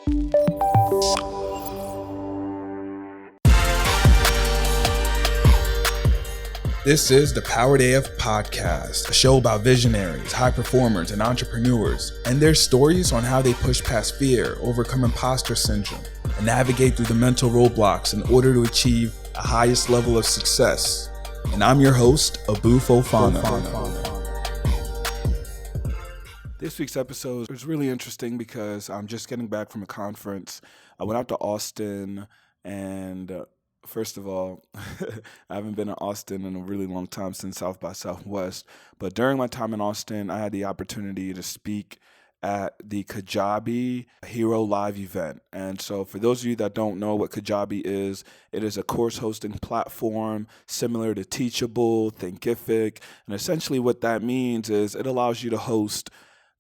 This is the Powered AF Podcast, a show about visionaries, high performers, and entrepreneurs, and their stories on how they push past fear, overcome imposter syndrome, and navigate through the mental roadblocks in order to achieve the highest level of success. And I'm your host, Abu Fofana. This week's episode is really interesting because I'm just getting back from a conference. I went out to Austin and first of all, I haven't been in Austin in a really long time since South by Southwest. But during my time in Austin, I had the opportunity to speak at the Kajabi Hero live event. And so for those of you that don't know what Kajabi is, it is a course hosting platform similar to Teachable, Thinkific. And essentially what that means is it allows you to host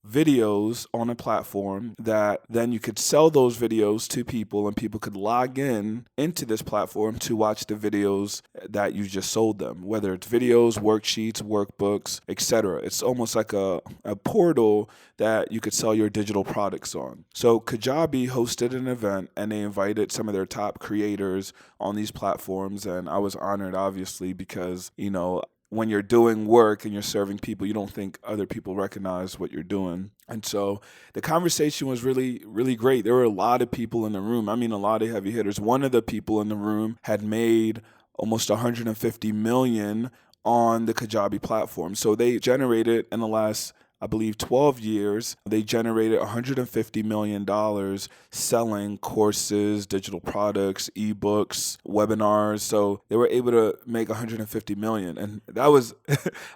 videos on a platform that then you could sell those videos to people and people could log in into this platform to watch the videos that you just sold them, whether it's videos, worksheets, workbooks, etc. It's almost like a portal that you could sell your digital products on. So Kajabi hosted an event and they invited some of their top creators on these platforms, and I was honored obviously because, when you're doing work and you're serving people, you don't think other people recognize what you're doing. And so the conversation was really, really great. There were a lot of people in the room. I mean, a lot of heavy hitters. One of the people in the room had made almost 150 million on the Kajabi platform. So they generated in the last, I believe, 12 years, they generated $150 million selling courses, digital products, ebooks, webinars. So they were able to make $150 million. And that was,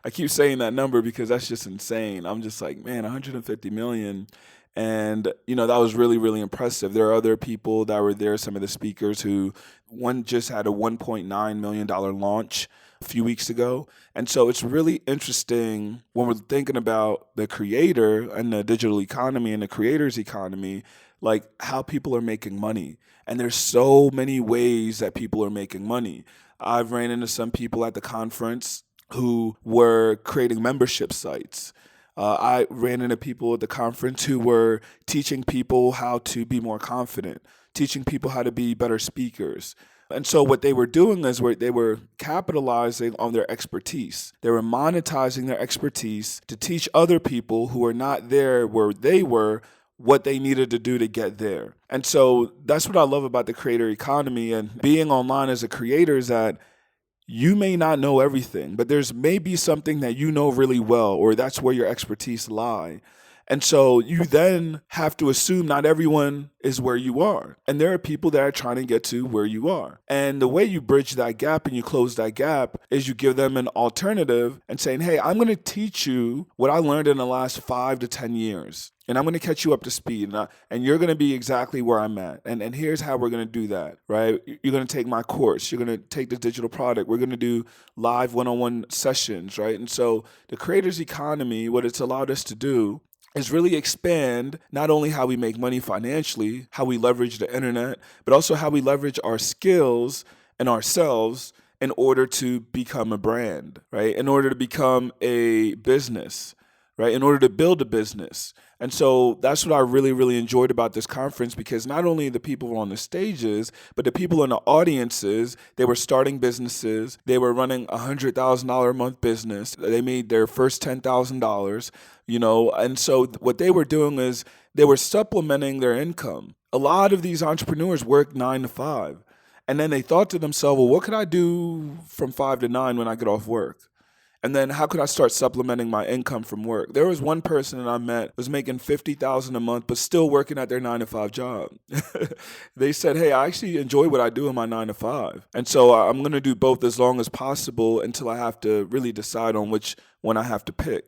I keep saying that number because that's just insane. I'm just like, man, $150 million. And, that was really, really impressive. There are other people that were there, some of the speakers who, one just had a $1.9 million launch a few weeks ago. And so it's really interesting when we're thinking about the creator and the digital economy and the creator's economy, like how people are making money. And there's so many ways that people are making money. I've ran into some people at the conference who were creating membership sites. I ran into people at the conference who were teaching people how to be more confident, teaching people how to be better speakers. And so what they were doing is they were capitalizing on their expertise. They were monetizing their expertise to teach other people who are not there where they were what they needed to do to get there. And so that's what I love about the creator economy and being online as a creator is that you may not know everything, but there's maybe something that you know really well, or that's where your expertise lie. And so you then have to assume not everyone is where you are. And there are people that are trying to get to where you are. And the way you bridge that gap and you close that gap is you give them an alternative and saying, hey, I'm going to teach you what I learned in the last 5 to 10 years. And I'm going to catch you up to speed. And you're going to be exactly where I'm at. And here's how we're going to do that, right? You're going to take my course. You're going to take the digital product. We're going to do live one-on-one sessions, right? And so the creator's economy, what it's allowed us to do is really expand not only how we make money financially, how we leverage the internet, but also how we leverage our skills and ourselves in order to become a brand, right? In order to become a business, right? In order to build a business. And so that's what I really, really enjoyed about this conference because not only the people were on the stages, but the people in the audiences, they were starting businesses. They were running $100,000 a month business. They made their first $10,000, and so what they were doing is they were supplementing their income. A lot of these entrepreneurs work 9 to 5. And then they thought to themselves, well, what could I do from 5 to 9 when I get off work? And then how could I start supplementing my income from work? There was one person that I met was making $50,000 a month, but still working at their 9 to 5 job. They said, hey, I actually enjoy what I do in my 9 to 5. And so I'm going to do both as long as possible until I have to really decide on which one I have to pick.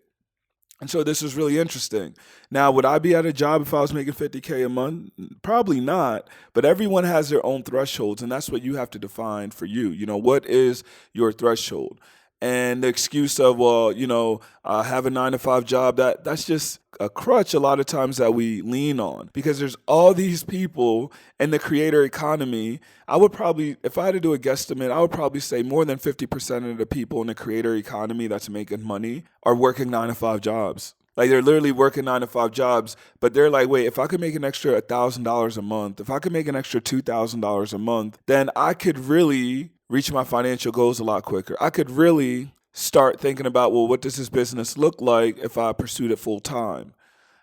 And so this is really interesting. Now, would I be at a job if I was making $50K a month? Probably not, but everyone has their own thresholds, and that's what you have to define for you. What is your threshold? And the excuse of, I have a 9 to 5 job, that's just a crutch a lot of times that we lean on because there's all these people in the creator economy. I would probably, if I had to do a guesstimate, I would probably say more than 50% of the people in the creator economy that's making money are working 9 to 5 jobs. Like they're literally working 9 to 5 jobs, but they're like, wait, if I could make an extra $1,000 a month, if I could make an extra $2,000 a month, then I could really reach my financial goals a lot quicker. I could really start thinking about, well, what does this business look like if I pursued it full time?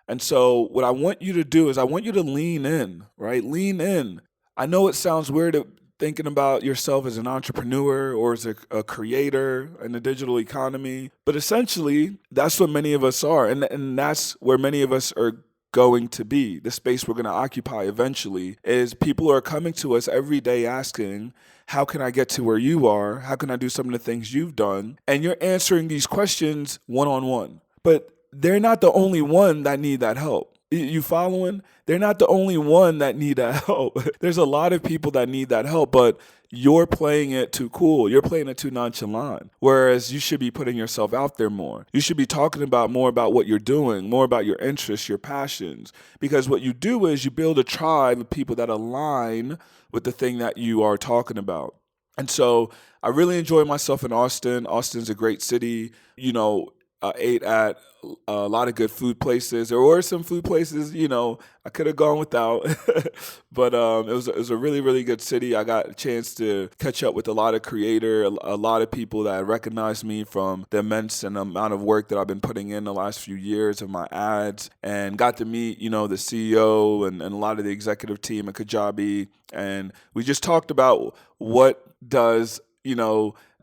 And so what I want you to do is I want you to lean in, right? Lean in. I know it sounds weird thinking about yourself as an entrepreneur or as a creator in the digital economy, but essentially that's what many of us are. And that's where many of us are going to be. The space we're going to occupy eventually is people are coming to us every day asking, how can I get to where you are? How can I do some of the things you've done? And you're answering these questions one-on-one. But they're not the only one that need that help. You following? They're not the only one that need that help. There's a lot of people that need that help, but you're playing it too cool. You're playing it too nonchalant. Whereas you should be putting yourself out there more. You should be talking about more about what you're doing, more about your interests, your passions. Because what you do is you build a tribe of people that align with the thing that you are talking about. And so I really enjoy myself in Austin. Austin's a great city. I ate at a lot of good food places. There were some food places, I could have gone without, but it was a really, really good city. I got a chance to catch up with a lot of a lot of people that recognized me from the immense and amount of work that I've been putting in the last few years of my ads, and got to meet, the CEO and a lot of the executive team at Kajabi. And we just talked about what does,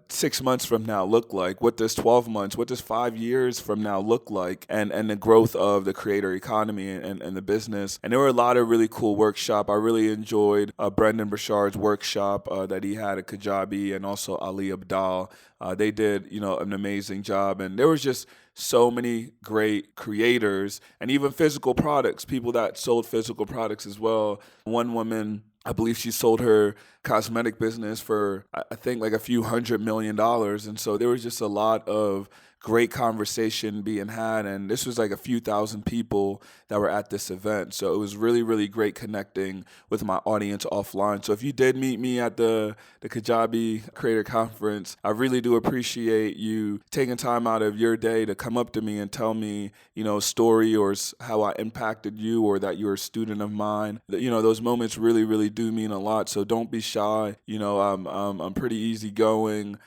6 months from now look like? What does 12 months, what does 5 years from now look like? And the growth of the creator economy and the business. And there were a lot of really cool workshops. I really enjoyed Brendan Burchard's workshop that he had at Kajabi, and also Ali Abdal. They did, an amazing job. And there was just so many great creators and even physical products, people that sold physical products as well. One woman, I believe she sold her cosmetic business for, I think, like a few $100 million. And so there was just a lot of great conversation being had. And this was like a few thousand people that were at this event. So it was really, really great connecting with my audience offline. So if you did meet me at the Kajabi Creator Conference, I really do appreciate you taking time out of your day to come up to me and tell me, a story or how I impacted you, or that you're a student of mine. Those moments really, really do mean a lot. So don't be shy. I'm pretty easygoing.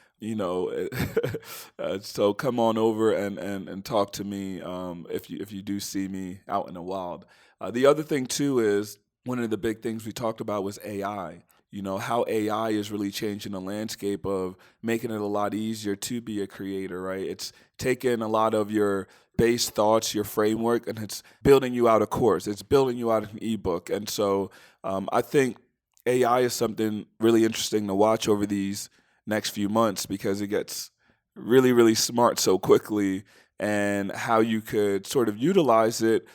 So come on over and talk to me if you do see me out in the wild. The other thing too is, one of the big things we talked about was AI. How AI is really changing the landscape of making it a lot easier to be a creator, right? It's taking a lot of your base thoughts, your framework, and it's building you out a course. It's building you out an ebook. And so I think AI is something really interesting to watch over these next few months, because it gets really, really smart so quickly, and how you could sort of utilize it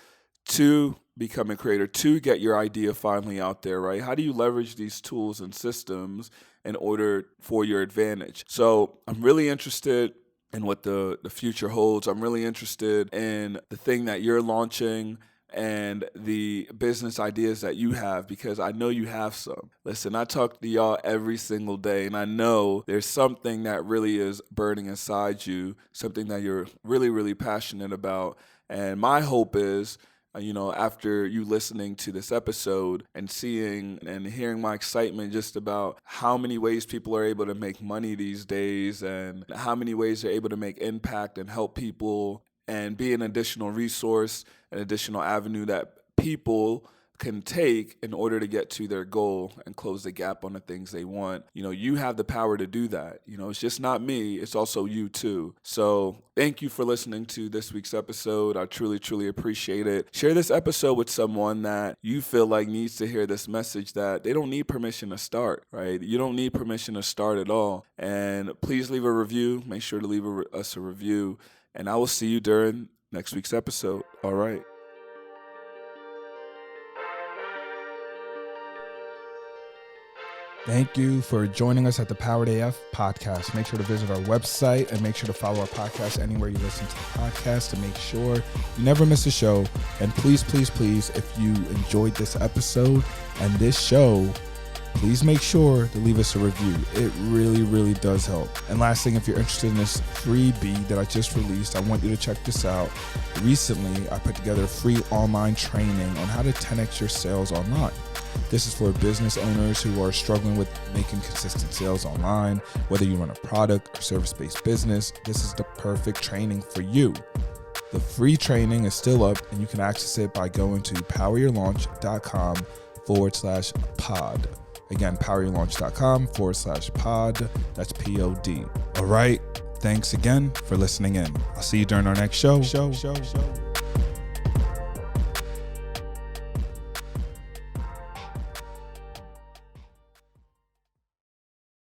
to become a creator, to get your idea finally out there, right? How do you leverage these tools and systems in order for your advantage? So I'm really interested in what the future holds. I'm really interested in the thing that you're launching and the business ideas that you have, because I know you have some. Listen, I talk to y'all every single day, and I know there's something that really is burning inside you, something that you're really, really passionate about. And my hope is, after you listening to this episode and seeing and hearing my excitement just about how many ways people are able to make money these days, and how many ways they're able to make impact and help people, and be an additional resource, an additional avenue that people can take in order to get to their goal and close the gap on the things they want. You have the power to do that. It's just not me, it's also you too. So thank you for listening to this week's episode. I truly, truly appreciate it. Share this episode with someone that you feel like needs to hear this message, that they don't need permission to start, right? You don't need permission to start at all. And please leave a review. Make sure to leave us a review. And I will see you during next week's episode. All right. Thank you for joining us at the Powered AF podcast. Make sure to visit our website and make sure to follow our podcast anywhere you listen to the podcast to make sure you never miss a show. And please, please, please, if you enjoyed this episode and this show, please make sure to leave us a review. It really, really does help. And last thing, if you're interested in this freebie that I just released, I want you to check this out. Recently, I put together a free online training on how to 10x your sales online. This is for business owners who are struggling with making consistent sales online. Whether you run a product or service-based business, this is the perfect training for you. The free training is still up, and you can access it by going to poweryourlaunch.com/pod. Again, poweryourlaunch.com/pod. That's POD. All right. Thanks again for listening in. I'll see you during our next show.